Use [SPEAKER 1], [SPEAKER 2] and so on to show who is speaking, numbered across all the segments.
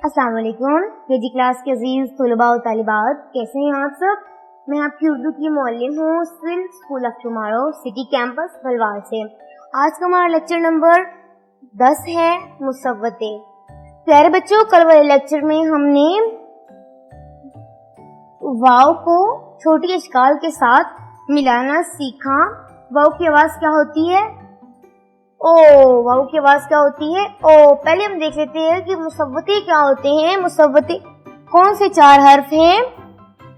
[SPEAKER 1] अस्सलाम वालेकुम KG class के अजीज तलबा और तालिबात, कैसे हैं आप सब। मैं आपकी उर्दू की मौलिम हूँ school of tomorrow city campus Balwal से। आज का हमारा लेक्चर नंबर 10 है मुसव्वते। प्यारे बच्चों, कल वाले लेक्चर में हमने वाव को छोटी अशकाल के साथ मिलाना सीखा। वाव की आवाज क्या होती है? ओ। वाव की आवाज क्या होती है? ओ। पहले हम देख लेते हैं कि मुसव्वते क्या होते हैं। मुसव्वते कौन से 4 हर्फ हैं?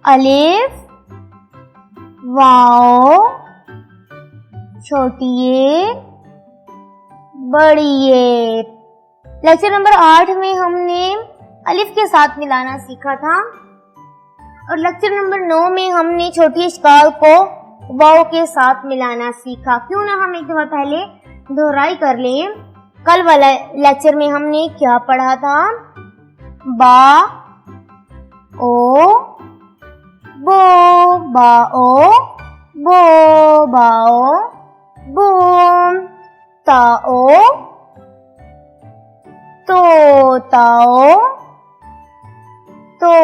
[SPEAKER 1] अलिफ, वाव, छोटी ए, बड़ी ए। लेक्चर नंबर 8 में हमने अलिफ के साथ मिलाना सीखा था और लेक्चर नंबर 9 में हमने छोटी अशकाल को वाव के साथ मिलाना सीखा। क्यों ना हम एक दफा पहले दोहराई कर लें। कल वाला लेक्चर में हमने क्या पढ़ा था? बा ओ बो, बा ओ बो, बाओ बो, ताओ तो, ताओ तो,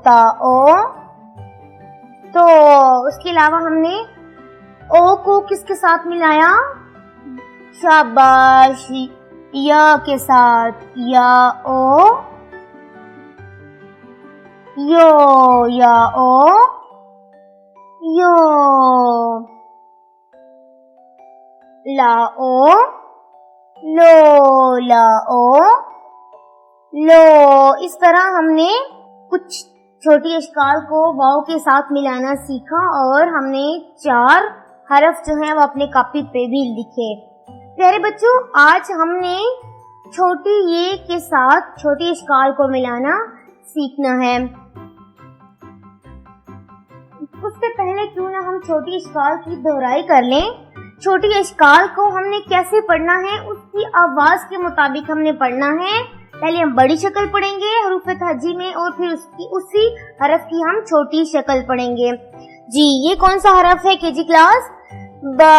[SPEAKER 1] ताओ तो। उसके अलावा हमने ओ को किसके साथ मिलाया? शाबाश, या के साथ। या ओ, यो, या ओ, यो, ला ओ, लो, ला ओ, लो। इस तरह हमने कुछ छोटी अशकाल को वाव के साथ मिलाना सीखा और हमने 4 हरफ जो हैं वो अपने कॉपी पे भी लिखे। प्यारे बच्चों, आज हमने छोटी ये के साथ छोटी अशकाल को मिलाना सीखना है। उससे पहले क्यों ना हम छोटी अशकाल की दोहराई कर लें। छोटी अशकाल को हमने कैसे पढ़ना है? उसकी आवाज के मुताबिक हमने पढ़ना है। पहले हम बड़ी शक्ल पढ़ेंगे हरूफ तहज्जी में और फिर उसी हरफ की हम छोटी शक्ल पढ़ेंगे। जी, ये कौन सा हरफ है केजी क्लास? बा।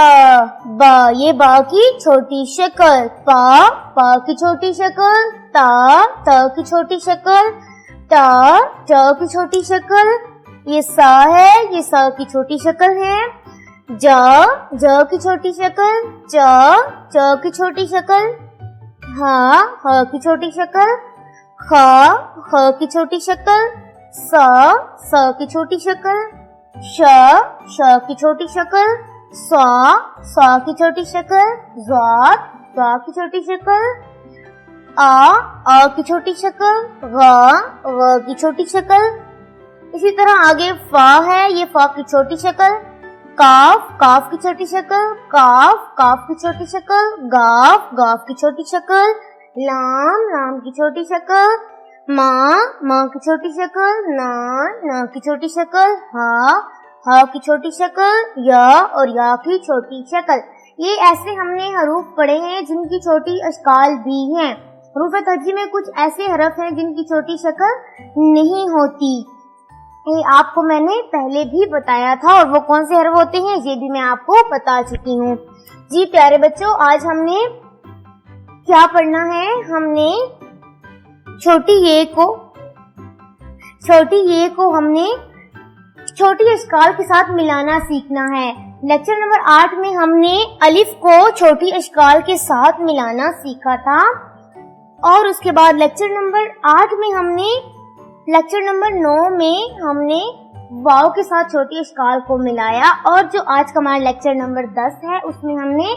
[SPEAKER 1] बा, ये बा की छोटी शक्ल। पा, पा की छोटी शक्ल। ता की छोटी शक्ल। टा की छोटी शक्ल। ये सा है, ये सा की छोटी शक्ल है। जा की छोटी शक्ल। चा की छोटी शक्ल। हा की छोटी शक्ल। ख की छोटी शक्ल। सा की छोटी शक्ल। श की छोटी शक्ल। सा की छोटी शक्ल। ज़ा की छोटी शक्ल। आ की छोटी शक्ल। ग की छोटी शक्ल। इसी तरह आगे फा है, ये फा की छोटी शक्ल। काफ की छोटी शक्ल। काफ की छोटी शक्ल। गाफ की छोटी शक्ल। लाम की छोटी शक्ल। माँ की छोटी शक्ल। ना की छोटी शक्ल। हा की छोटी शक्ल। या और या की छोटी शक्ल। ये ऐसे हमने हरूफ पढ़े हैं जिनकी छोटी अशकाल भी हैं। हरूफ तहज्जी में कुछ ऐसे हरफ हैं जिनकी छोटी शक्ल नहीं होती। ये आपको मैंने पहले भी बताया था और वो कौन से हरफ होते हैं ये भी मैं आपको बता चुकी हूँ। जी प्यारे बच्चों, आज हमने क्या पढ़ना है? हमने छोटी ये को हमने छोटी अशकाल के साथ मिलाना सीखना है। लेक्चर नंबर 8 में हमने अलिफ को छोटी अशकाल के साथ मिलाना सीखा था और उसके बाद लेक्चर नंबर 9 में हमने वाव के साथ छोटी अशकाल को मिलाया और जो आज का हमारा लेक्चर नंबर 10 है उसमें हमने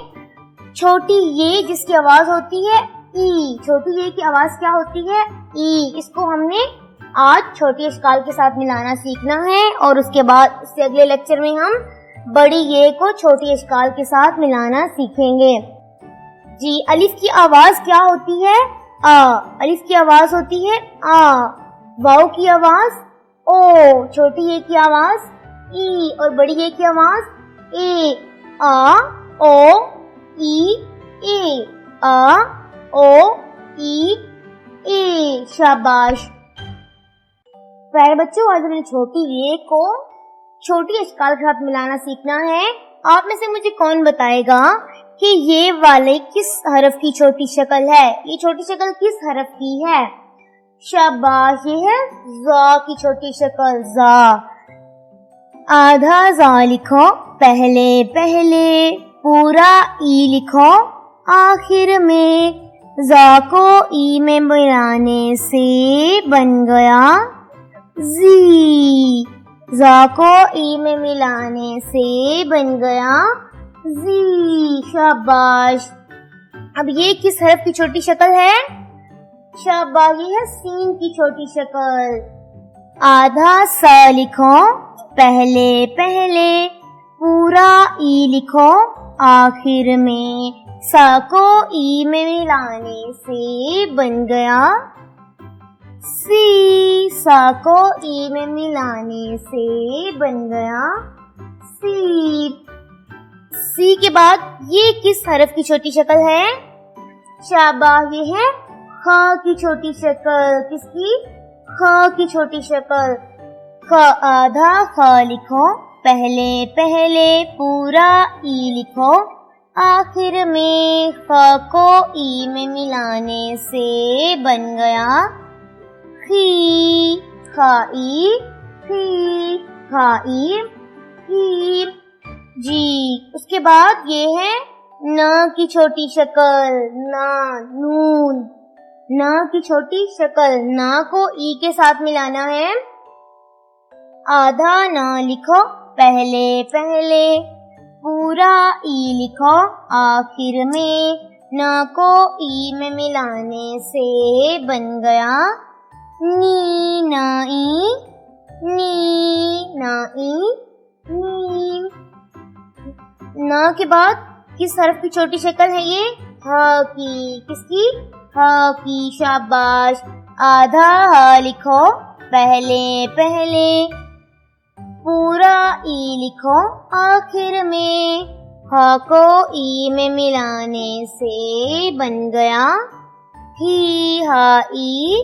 [SPEAKER 1] छोटी ये जिसकी आवाज होती है ई, छोटी ये की आवाज क्या होती है? ई। इसको हमने आज छोटी अशकाल के साथ मिलाना सीखना है और उसके बाद उससे अगले लेक्चर में हम बड़ी ये को छोटी अशकाल के साथ मिलाना सीखेंगे। जी, अलिफ की आवाज क्या होती है? आ। अलिफ की आवाज होती है आ। वाव की आवाज ओ। छोटी ये की आवाज ई और बड़ी ये की आवाज ए। आ ओ ई ए। आ ओ ई ए। शाबाश। प्यारे बच्चों, आज हमने छोटी ये को छोटी अशकाल के साथ मिलाना सीखना है। आप में से मुझे कौन बताएगा कि ये वाले किस हरफ की छोटी शक्ल है? ये छोटी शक्ल किस हरफ की है? शाबाश, ये है ज़ा की छोटी शक्ल ज़ा। आधा ज़ा लिखो पहले पहले, पूरा ई लिखो आखिर में, ज़ा को ई में मिलाने से बन गया ज़ी। ज़ा को ई में मिलाने से बन गया ज़ी। शाबाश। अब ये किस हरफ की छोटी शक्ल है? शाबाश, ये है सीन की छोटी शक्ल। आधा सा लिखो पहले पहले, पूरा ई लिखो आखिर में, सा को ई में मिलाने से बन गया सी। सा को ई में मिलाने से बन गया सी। सी के बाद ये किस हरफ की छोटी शक्ल है? शाबाश, ये है ख की छोटी शक्ल। किसकी? ख की छोटी शक्ल। ख आधा ख लिखो पहले पहले, पूरा ई लिखो आखिर में, ख को ई में मिलाने से बन गया खी। खाई खी, खाई खी। जी। उसके बाद ये है न की छोटी शक्ल, ना नून। न की छोटी शक्ल, ना को ई के साथ मिलाना है। आधा न लिखो पहले पहले, पूरा ई लिखो आखिर में, न को ई में मिलाने से बन गया नी। नाई नी, नाई नी। न के बाद किस हरफ की छोटी शक्ल है ये? ह की। किसकी? ह की। शाबाश। आधा ह लिखो पहले पहले, पूरा ई लिखो आखिर में, ह को ई में मिलाने से बन गया ही। हाई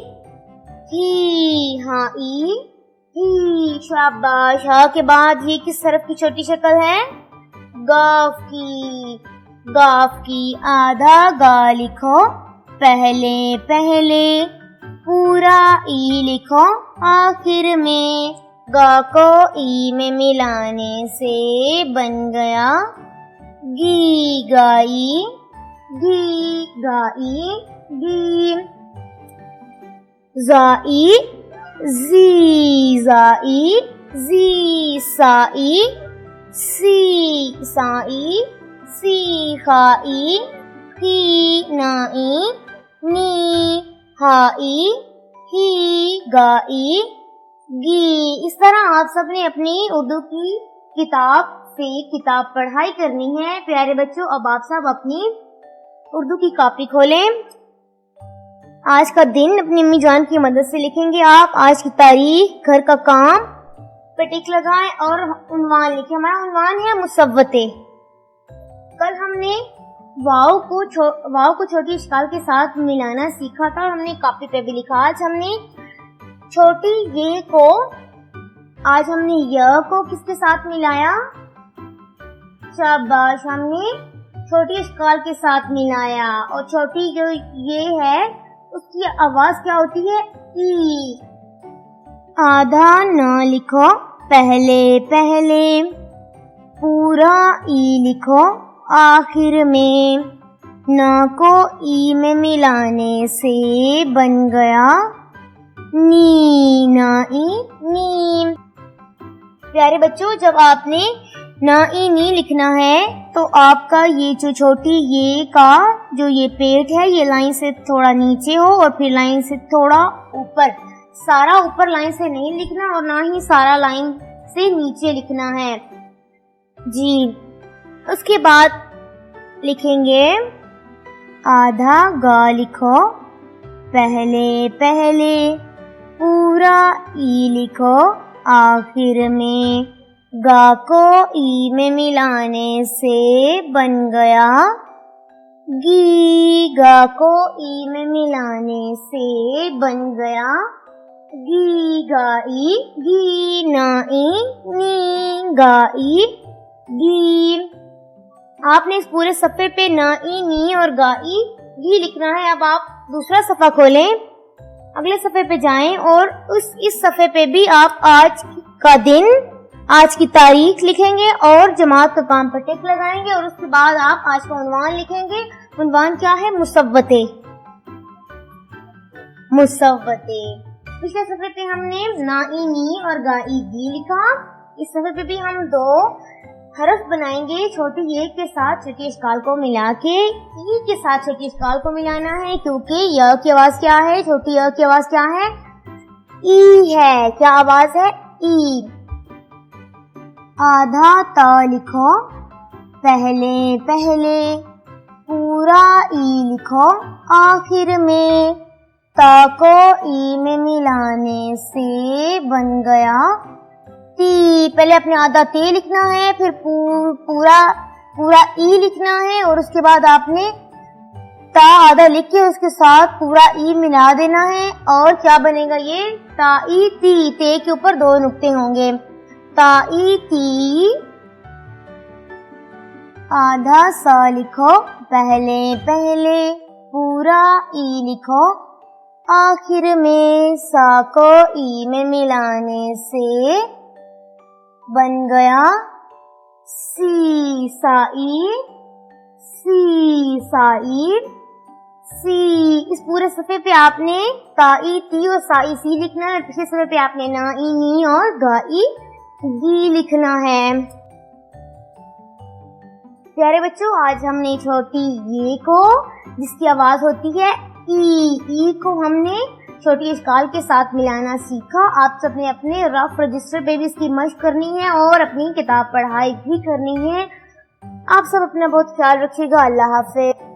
[SPEAKER 1] ही, हाई ही। शाबाश। हा के बाद ये किस हरफ की छोटी शक्ल है? गाफ की। गाफ की। आधा गा लिखो पहले पहले, पूरा ई लिखो आखिर में, गा को ई में मिलाने से बन गया गी। गाई गी, गाई गी। ज़ाई ज़ी, ज़ाई ज़ी। साई सी, साई सी। खाई ही, नाई नी। हाई ही, गाई गी। इस तरह आप सबने अपनी उर्दू की किताब से किताब पढ़ाई करनी है। प्यारे बच्चों, अब आप सब अपनी उर्दू की कॉपी खोलें। आज का दिन अपनी अम्मी जान की मदद से लिखेंगे आप। आज की तारीख, घर का काम पे टिक लगाएं और उन्वान लिखें। हमारा उन्वान है मुसव्वते। कल हमने वाव को छोटी इश्काल के साथ मिलाना सीखा था और हमने कॉपी पे भी लिखा। आज हमने छोटी ये को, आज हमने य को किसके साथ मिलाया? शाबाश, हमने छोटी इश्काल के साथ मिलाया। और छोटी जो ये है उसकी आवाज क्या होती है? ई। आधा न लिखो पहले पहले, पूरा ई लिखो आखिर में, न को ई में मिलाने से बन गया नी। नाई नी। प्यारे बच्चों, जब आपने नाई नी लिखना है तो आपका ये जो छोटी ये का जो ये पेट है ये लाइन से थोड़ा नीचे हो और फिर लाइन से थोड़ा ऊपर। सारा ऊपर लाइन से नहीं लिखना और ना ही सारा लाइन से नीचे लिखना है जी। उसके बाद लिखेंगे आधा गा लिखो पहले पहले, पूरा ई लिखो आखिर में, गा को ई में मिलाने से बन गया गी। गा को ई में मिलाने से बन गया गी। गाई गी, नाई नी, गाई गी। आपने इस पूरे सफ़े पे नाई नी और गाई गी लिखना है। अब आप दूसरा सफ़ा खोलें। اگلے صفحے پہ جائیں اور اس صفحے پہ بھی آپ آج کا دن، آج کی تاریخ لکھیں گے اور جماعت کا کام پر ٹک لگائیں گے، اور اس کے بعد آپ آج کا عنوان لکھیں گے۔ عنوان کیا ہے؟ مصوتے۔ مصوتے۔ پچھلے صفحے پہ ہم نے نائی نی اور گائی گی لکھا، اس صفحے پہ بھی ہم 2 حرف بنائیں گے، چھوٹی یہ کے ساتھ چھوٹی اشکال کو ملا کے ای کے ساتھ چھوٹی اشکال کو ملانا ہے، کیونکہ یا کی آواز کیا ہے؟ چھوٹی یا کی آواز کیا ہے؟ ای ہے۔ کیا آواز ہے؟ ای۔ آدھا تا لکھو پہلے پہلے، پورا ای لکھو آخر میں، تا کو ای میں ملانے سے بن گیا تی۔ پہلے اپنے آدھا تے لکھنا ہے، پھر پورا ای لکھنا ہے، اور اس کے بعد آپ نے تا آدھا لکھ کے اس کے ساتھ پورا ای ملا دینا ہے، اور کیا بنے گا یہ؟ تا ای تی۔ تے کے اوپر 2 نقطے ہوں گے۔ تا ای تی۔ آدھا سا لکھو پہلے پہلے، پورا ای لکھو آخر میں، سا کو ای میں ملانے سے بن گیا سی۔ سائیر، سی سائیر، سی۔ اس پورے صفحے پہ آپ نے تائی تی اور سائی سی لکھنا ہے، پچھلے صفحے پہ آپ نے نائی نی اور گائی گی لکھنا ہے۔ پیارے بچوں، آج ہم نے چھوٹی یہ کو، جس کی آواز ہوتی ہے ای کو ہم نے چھوٹی اشکال کے ساتھ ملانا سیکھا۔ آپ سب نے اپنے رف رجسٹر پہ بھی اس کی مشق کرنی ہے اور اپنی کتاب پڑھائی بھی کرنی ہے۔ آپ سب اپنا بہت خیال رکھیے گا۔ اللہ حافظ۔